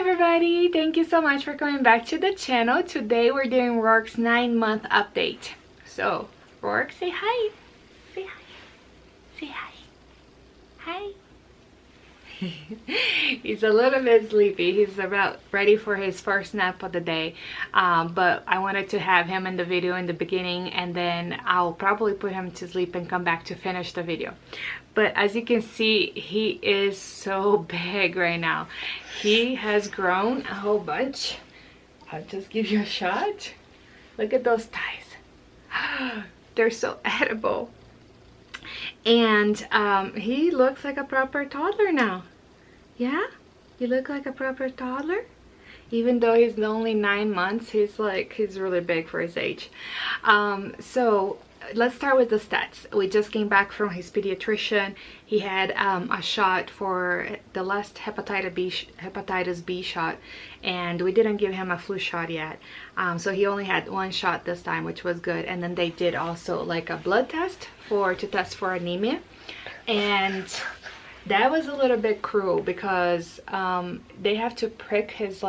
everybody, thank you so much for coming back to the channel. Today we're doing Roark's 9-month update. So Roark, say hi. Say hi. Say hi. Hi. He's a little bit sleepy. He's about ready for his first nap of the day, but I wanted to have him in the video in the beginning, and then I'll probably put him to sleep and come back to finish the video. But as you can see, he is so big right now. He has grown a whole bunch. I'll just give you a shot. Look at those thighs. They're so edible. And he looks like a proper toddler now. Yeah, you look like a proper toddler. Even though he's only 9 months, he's really big for his age. So let's start with the stats. We just came back from his pediatrician. He had a shot for the last hepatitis B shot, and we didn't give him a flu shot yet. So he only had 1 shot this time, which was good. And then they did also like a blood test to test for anemia, and that was a little bit cruel because they have to prick his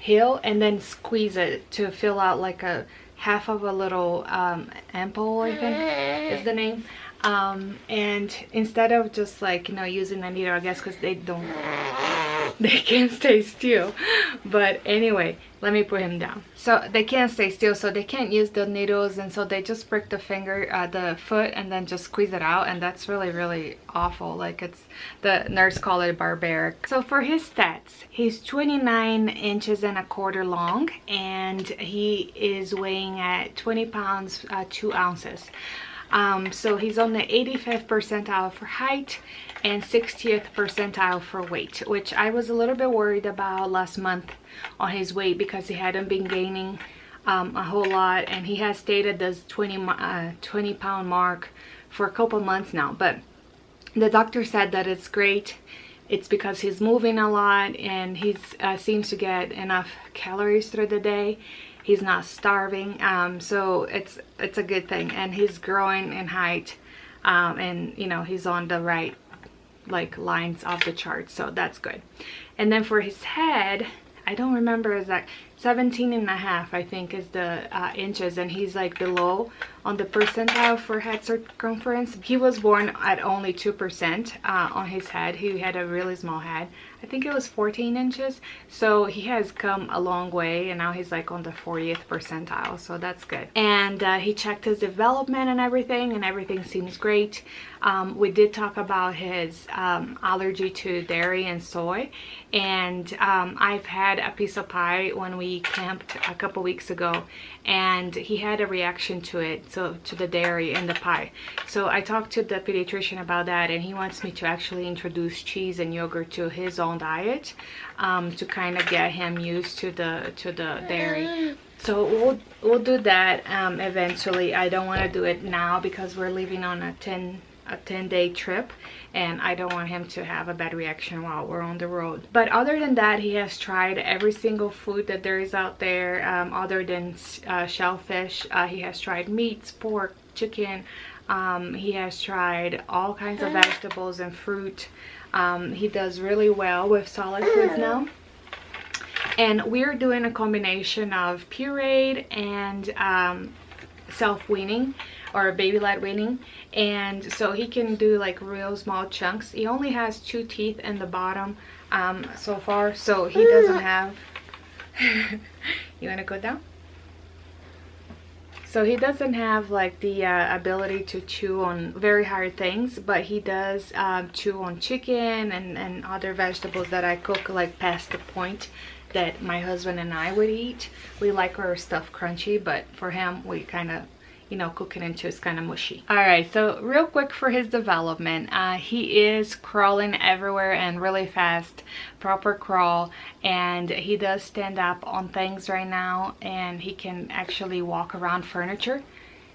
heel and then squeeze it to fill out like a half of a little ampoule, I think is the name. And instead of just using a needle, I guess, because they can't stay still. But anyway, let me put him down. So they can't stay still, so they can't use the needles, and so they just prick the finger, the foot, and then just squeeze it out, and that's really awful. The nurse call it barbaric. So for his stats, he's 29 inches and a quarter long, and he is weighing at 20 pounds 2 ounces. So he's on the 85th percentile for height and 60th percentile for weight, which I was a little bit worried about last month on his weight because he hadn't been gaining a whole lot, and he has stayed at this 20 pound mark for a couple months now. But the doctor said that it's great. It's because he's moving a lot, and he seems to get enough calories through the day. He's not starving, so it's a good thing, and he's growing in height, and he's on the right lines of the chart, so that's good. And then for his head, I don't remember exact, 17.5 I think is the inches, and he's below on the percentile for head circumference. He was born at only 2% on his head. He had a really small head. I think it was 14 inches. So he has come a long way, and now he's on the 40th percentile, so that's good. And he checked his development and everything seems great. We did talk about his allergy to dairy and soy, and I've had a piece of pie when we camped a couple weeks ago, and he had a reaction to it, so to the dairy in the pie. So I talked to the pediatrician about that, and he wants me to actually introduce cheese and yogurt to his own diet, to kind of get him used to the dairy. So we'll do that eventually. I don't want to do it now because we're leaving on a 10-day trip, and I don't want him to have a bad reaction while we're on the road. But other than that, he has tried every single food that there is out there, other than shellfish. He has tried meats, pork, chicken. He has tried all kinds of vegetables and fruit. He does really well with solid foods now. And we're doing a combination of pureed and self-weaning or baby-led weaning, and so he can do real small chunks. He only has 2 teeth in the bottom so far, so he doesn't have you want to go down? So he doesn't have the ability to chew on very hard things, but he does chew on chicken and other vegetables that I cook past the point that my husband and I would eat. We like our stuff crunchy, but for him we kind of cook it into it's kind of mushy. All right, so real quick for his development, he is crawling everywhere and really fast, proper crawl, and he does stand up on things right now, and he can actually walk around furniture,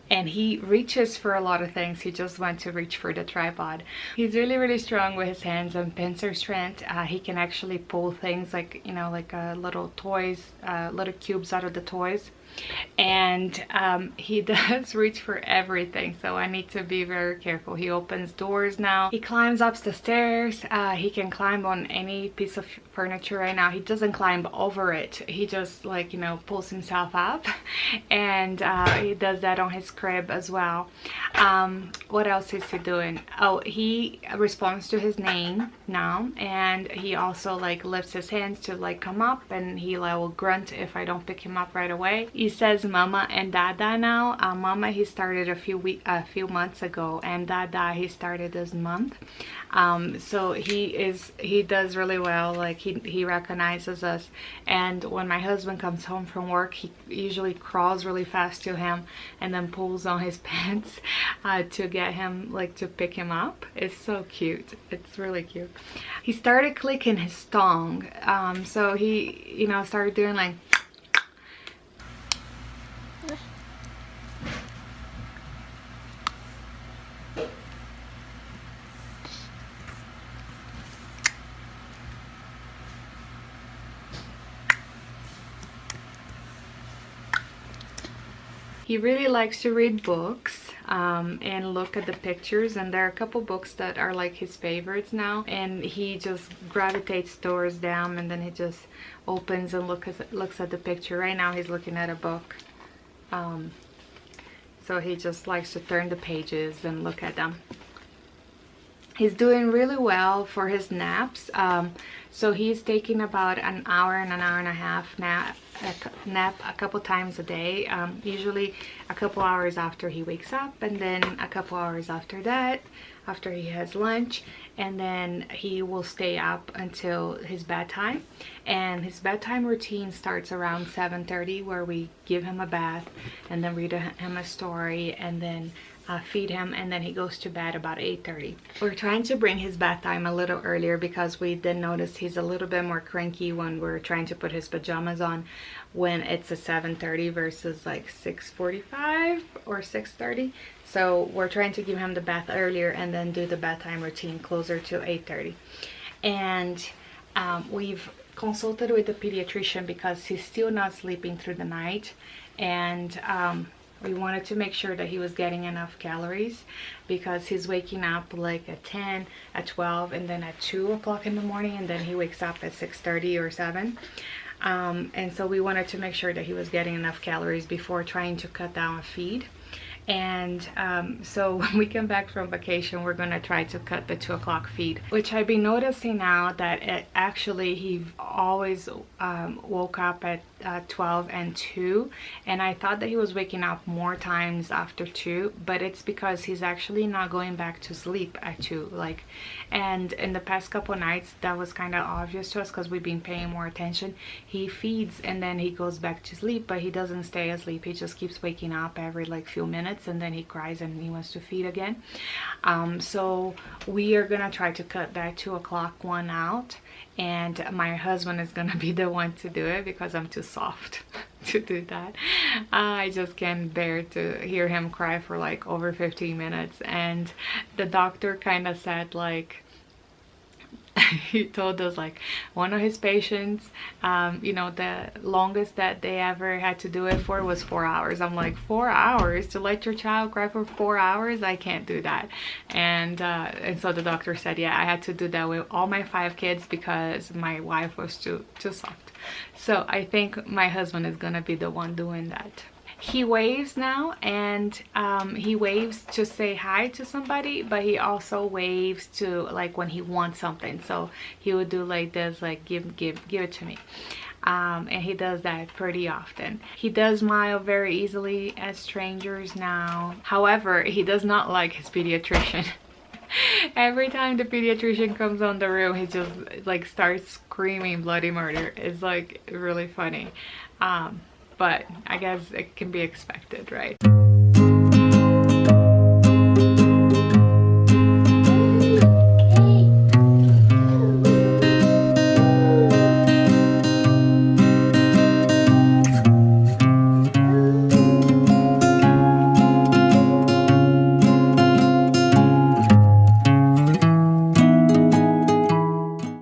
and he reaches for a lot of things. He just went to reach for the tripod. He's really strong with his hands and pincer strength. He can actually pull things little toys, little cubes out of the toys. and he does reach for everything, so I need to be very careful. He opens doors now, he climbs up the stairs, he can climb on any piece of furniture right now. He doesn't climb over it, he just, like, you know, pulls himself up, and he does that on his crib as well. What else is he doing? Oh, he responds to his name now, and he also like lifts his hands to like come up, and he like will grunt if I don't pick him up right away. He says mama and dada now. Mama he started a few months ago, and dada he started this month. So he does really well. Like he recognizes us, and when my husband comes home from work, he usually crawls really fast to him and then pulls on his pants to get him, like, to pick him up. It's so cute. It's really cute. He started clicking his tongue, so he, you know, started doing like he really likes to read books and look at the pictures, and there are a couple books that are like his favorites now, and he just gravitates towards them, and then he just opens and looks at the picture. Right now he's looking at a book, so he just likes to turn the pages and look at them. He's doing really well for his naps. So he's taking about an hour and a half nap a couple times a day, usually a couple hours after he wakes up, and then a couple hours after that, after he has lunch, and then he will stay up until his bedtime. And his bedtime routine starts around 7:30, where we give him a bath and then read him a story, and then feed him, and then he goes to bed about 8:30. We're trying to bring his bath time a little earlier because we did notice he's a little bit more cranky when we're trying to put his pajamas on when it's a 7:30 versus like 6:45 or 6:30. So we're trying to give him the bath earlier and then do the bedtime routine closer to 8:30. And we've consulted with the pediatrician because he's still not sleeping through the night, and we wanted to make sure that he was getting enough calories because he's waking up like at 10, at 12, and then at 2 o'clock in the morning, and then he wakes up at 6:30 or 7. And so we wanted to make sure that he was getting enough calories before trying to cut down a feed. And so when we come back from vacation, we're gonna try to cut the 2 o'clock feed, which I've been noticing now that actually he always woke up at 12 and 2, and I thought that he was waking up more times after 2, but it's because he's actually not going back to sleep at 2. Like, and in the past couple nights that was kind of obvious to us because we've been paying more attention. He feeds and then he goes back to sleep, but he doesn't stay asleep. He just keeps waking up every like few minutes, and then he cries and he wants to feed again. So we are gonna try to cut that 2 o'clock one out, and my husband is gonna be the one to do it because I'm too soft to do that. I just can't bear to hear him cry for like over 15 minutes. And the doctor kind of said, like, he told us like one of his patients, you know, the longest that they ever had to do it for was 4 hours. I'm like, 4 hours to let your child cry for 4 hours? I can't do that. And so the doctor said, yeah, I had to do that with all my 5 kids because my wife was too soft. So I think my husband is gonna be the one doing that. He waves now, and he waves to say hi to somebody, but he also waves to like when he wants something. So he would do like this, like give it to me. And he does that pretty often. He does smile very easily at strangers now. However, he does not like his pediatrician. Every time the pediatrician comes on the room, he just like starts screaming bloody murder. It's like really funny. But I guess it can be expected, right?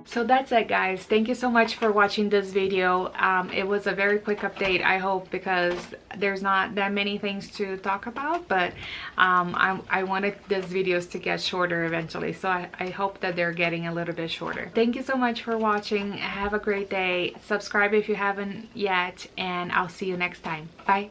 So that's that's it, guys. Thank you so much for watching this video. It was a very quick update, I hope, because there's not that many things to talk about, but I wanted these videos to get shorter eventually, so I hope that they're getting a little bit shorter. Thank you so much for watching. Have a great day. Subscribe if you haven't yet, and I'll see you next time. Bye.